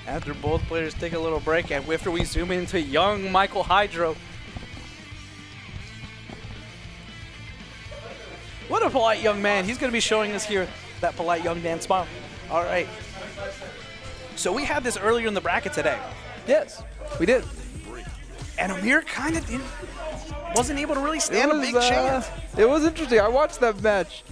After both players take a little break, and after we zoom into young Michael Hydro. What a polite young man. He's going to be showing us here that polite young man smile. All right. So we had this earlier in the bracket today. Yes, we did. And Ymir kind of wasn't able to really stand a big chance. It was interesting. I watched that match.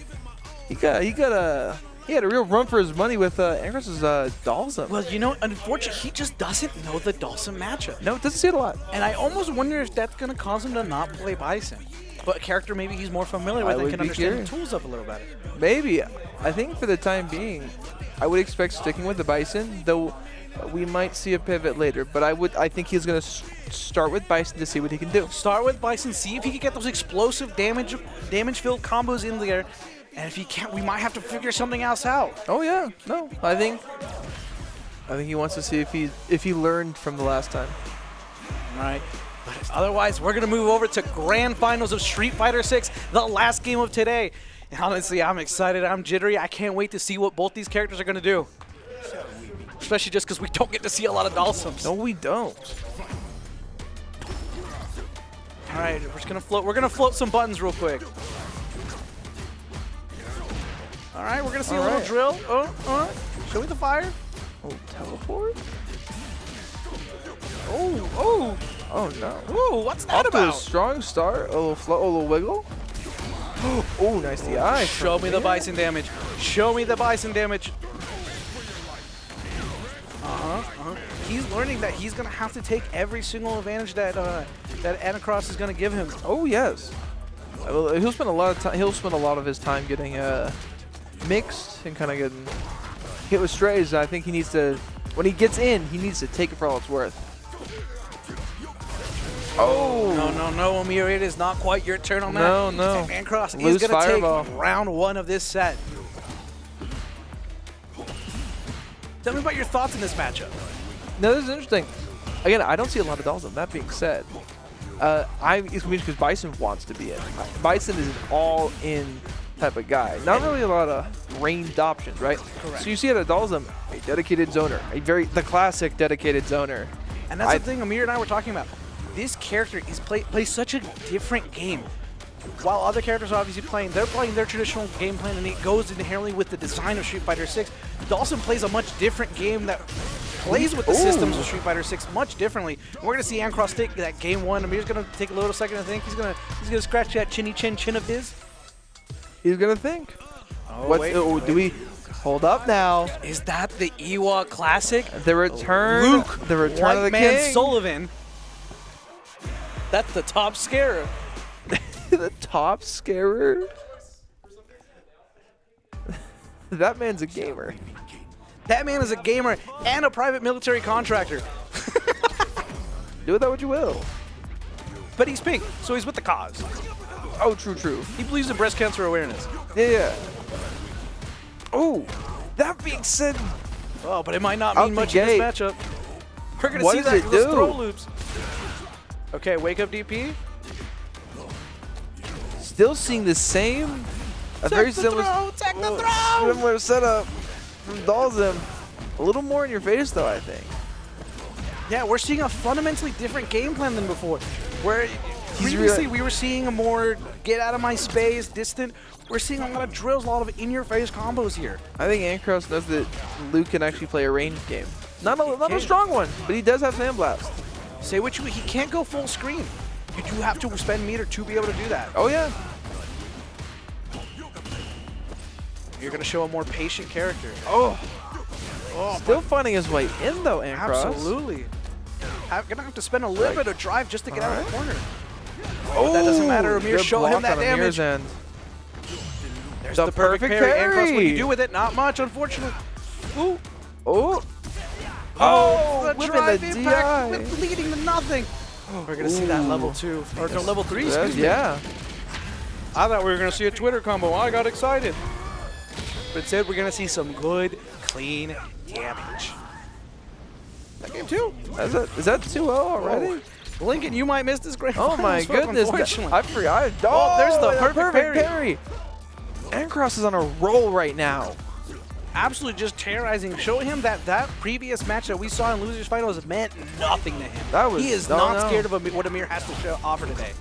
He had a real run for his money with Ancross's Dhalsim. Well, you know, unfortunately, he just doesn't know the Dhalsim matchup. No, it doesn't see it a lot. And I almost wonder if that's going to cause him to not play Bison. But a character maybe he's more familiar with and can understand the tools of a little better. Maybe. I think for the time being, I would expect sticking with the Bison, though we might see a pivot later. But I think he's going to start with Bison to see what he can do. Start with Bison, see if he can get those explosive damage-filled combos in there. And if he can't, we might have to figure something else out. Oh yeah, no, I think he wants to see if he learned from the last time. All right, but otherwise we're gonna move over to grand finals of Street Fighter 6, the last game of today. And honestly, I'm excited. I'm jittery. I can't wait to see what both these characters are gonna do. Especially just because we don't get to see a lot of Dhalsims. No, we don't. All right, we're just gonna float. We're gonna float some buttons real quick. All right, we're gonna see a little drill. Show me the fire. Oh, teleport. Oh no. Ooh, what's that Off to a about? strong start. A little float, a little wiggle. Oh, nice DI. Show me the Bison damage. Show me the Bison damage. He's learning that he's gonna have to take every single advantage that Ancross is gonna give him. Oh yes. He'll spend a lot of time. He'll spend a lot of his time getting mixed and kind of getting hit with strays. I think he needs to, when he gets in, he needs to take it for all it's worth. Oh! No, Ymir, it is not quite your turn on that. No. Ancross is going to take round one of this set. Tell me about your thoughts in this matchup. No, this is interesting. Again, I don't see a lot of Dhalsim. That being said, it's because Bison wants to be in. Bison is an all-in type of guy. Not really a lot of ranged options, right? Correct. So you see at a Dhalsim, a dedicated zoner, the classic dedicated zoner. And that's the thing Ymir and I were talking about. This character plays such a different game. While other characters are obviously they're playing their traditional game plan, and it goes inherently with the design of Street Fighter 6. Dhalsim plays a much different game that plays with the systems of Street Fighter 6 much differently. We're going to see Ancross take that game one. Amir's going to take a little second to think. He's going to scratch that chinny chin of his. He's going to think. Oh, do we hold up now? Is that the Ewok Classic? The return. Luke, the return of the man king. Sullivan. That's the top scarer. The top scarer? That man's a gamer. That man is a gamer and a private military contractor. Do with that what you will. But he's pink, so he's with the cause. Oh, true. He believes in breast cancer awareness. Yeah. Oh, that being said. Oh, but it might not mean much in this matchup. We're going to see those throw loops. Okay, wake up DP. Still seeing the same, very similar setup from Dhalsim. A little more in your face, though, I think. Yeah, we're seeing a fundamentally different game plan than before. Where previously we were seeing a more get out of my space, distant. We're seeing a lot of drills, a lot of in-your-face combos here. I think Ancross knows that Luke can actually play a ranged game. Not a strong one, but he does have Sandblast. Say what you, he can't go full screen. You do have to spend meter to be able to do that. Oh, yeah. You're going to show a more patient character. Still finding his way in, though, Ancross. Absolutely. Going to have to spend a little bit of drive just to get out of the corner. But that doesn't matter. Ymir, show him that damage. There's the perfect parry. Ancross, what do you do with it? Not much, unfortunately. Ooh. Oh, the drive the impact DI. with leading to nothing. We're going to see that level 2, or no, level 3, excuse me. Yeah. I thought we were going to see a Twitter combo. I got excited. But instead, we're going to see some good, clean damage. That game too. Is that 2-0 already? Oh. Lincoln, you might miss this grand Oh my final, goodness. unfortunately. I forgot. Oh, there's the perfect parry. Ancross is on a roll right now. Absolutely just terrorizing, showing him that that previous match that we saw in Losers Finals meant nothing to him. He is not scared of what Ymir has to offer today.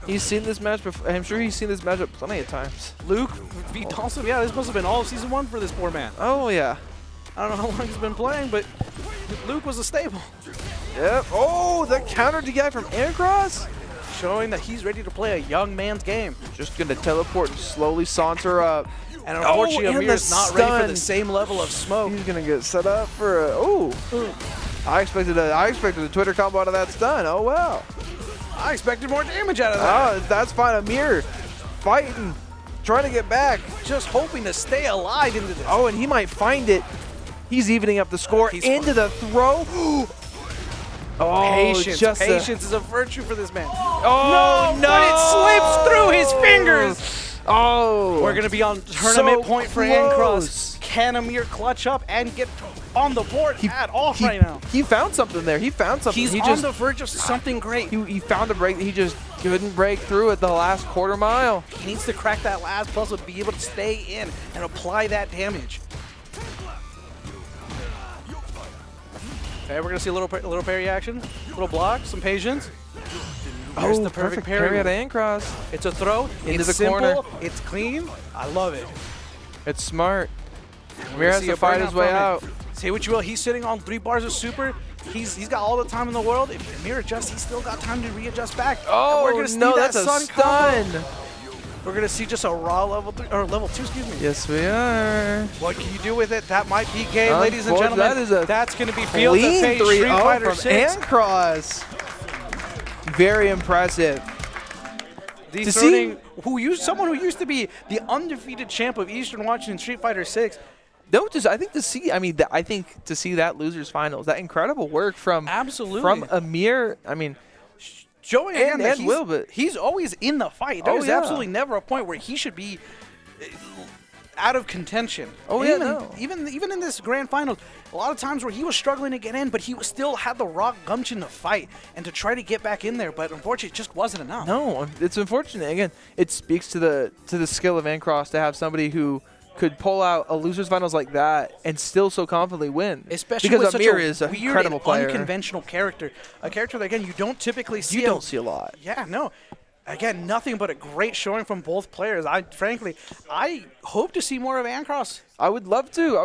He's seen this match before. I'm sure he's seen this matchup plenty of times. Luke beat Dhalsim. Yeah, this must have been all of Season 1 for this poor man. Oh, yeah. I don't know how long he's been playing, but Luke was a staple. Yep. Oh, the counter DI from Ancross. Showing that he's ready to play a young man's game. Just going to teleport and slowly saunter up. And unfortunately, Ymir is not ready for the same level of smoke. He's going to get set up for a... Oh. I expected a Twitter combo out of that stun. Oh, wow. I expected more damage out of that. Oh, that's fine. Ymir fighting, trying to get back. Just hoping to stay alive into this. Oh, and he might find it. He's evening up the score into the throw. Oh, patience. Patience is a virtue for this man. Oh, no. But it slips through his fingers. Oh. We're going to be on tournament point for close. Ancross. Can Ymir clutch up and get on the board right now? He found something there. He found something. He's on the verge of something great. He found a break that he just couldn't break through at the last quarter mile. He needs to crack that last puzzle to be able to stay in and apply that damage. Okay, we're going to see a little parry action, a little block, some patience. There's the perfect parry at Ancross. It's a throw. Into it's the simple, corner. It's clean. I love it. It's smart. Ymir has to fight his way out. Say what you will, he's sitting on 3 bars of super. He's got all the time in the world. If Ymir adjusts, he's still got time to readjust back. Oh, we're gonna see no, that that's a stun. We're going to see just a raw level 3, or level 2, excuse me. Yes, we are. What can you do with it? That might be game, ladies and gentlemen. That's going to be Field of clean Fate 3-0 Street Fighter from 6. Ancross. Very impressive. Someone who used to be the undefeated champ of Eastern Washington Street Fighter 6. No, I think to see that losers finals, that incredible work from Ymir. I mean, showing again that he's always in the fight. There's absolutely never a point where he should be out of contention. Even in this grand final, a lot of times where he was struggling to get in, but he still had the raw gumption to fight and to try to get back in there. But unfortunately, it just wasn't enough. No, it's unfortunate. Again, it speaks to the skill of Ancross to have somebody who could pull out a losers finals like that and still so confidently win. Especially because with Ymir such is a weird incredible player. Unconventional character. A character that, again, you don't typically see. You don't see a lot. Yeah, no. Again, nothing but a great showing from both players. Frankly, I hope to see more of Ancross. I would love to.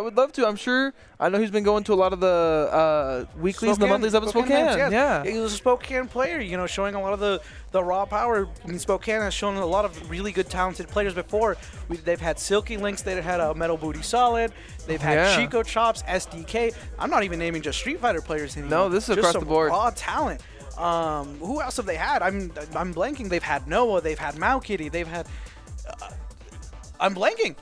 I'm sure. I know he's been going to a lot of the weeklies and the monthlies up in Spokane. Yeah. He was a Spokane player, showing a lot of the raw power. I mean, Spokane has shown a lot of really good, talented players before. They've had Silky Links. They've had a Metal Booty Solid. They've had Chico Chops, SDK. I'm not even naming just Street Fighter players anymore. No, this is across the board. Raw talent. Who else have they had? I'm blanking. They've had Noah. They've had Mao Kitty. They've had. I'm blanking.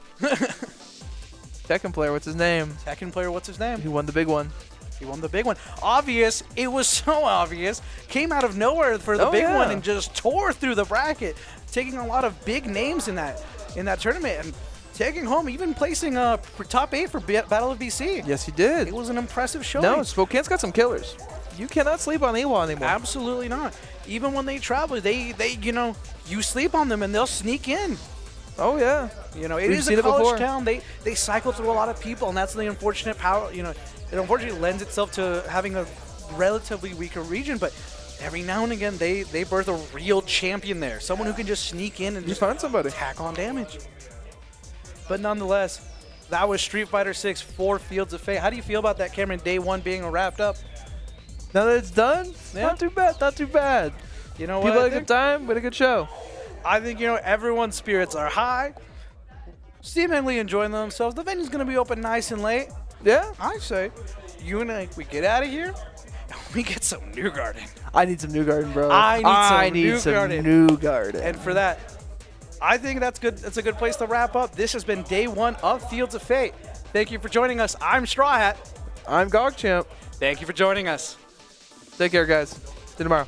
Tekken player, what's his name? Tekken player, what's his name? He won the big one. He won the big one. Obvious. It was so obvious. Came out of nowhere for the big one and just tore through the bracket, taking a lot of big names in that tournament and taking home, even placing top 8 for Battle of BC. Yes, he did. It was an impressive showing. No, Spokane's got some killers. You cannot sleep on Ewa anymore. Absolutely not. Even when they travel, they you sleep on them and they'll sneak in. Oh yeah. It is a college town. They cycle through a lot of people, and that's the unfortunate power. It unfortunately lends itself to having a relatively weaker region, but every now and again they birth a real champion there. Someone who can just sneak in and just find somebody, tack on damage. But nonetheless, that was Street Fighter 6 4 Fields of Fate. How do you feel about that, Cameron? Day 1 being wrapped up. Now that it's done, not too bad. Not too bad. You know what? People had a good time. We had a good show. I think everyone's spirits are high, seemingly enjoying themselves. The venue's gonna be open nice and late. Yeah, I say, you and I, we get out of here, and we get some New Garden. I need some New Garden, bro. I need some New Garden. And for that, I think that's good. That's a good place to wrap up. This has been day 1 of Fields of Fate. Thank you for joining us. I'm Straw Hat. I'm GogChamp. Thank you for joining us. Take care, guys. See you tomorrow.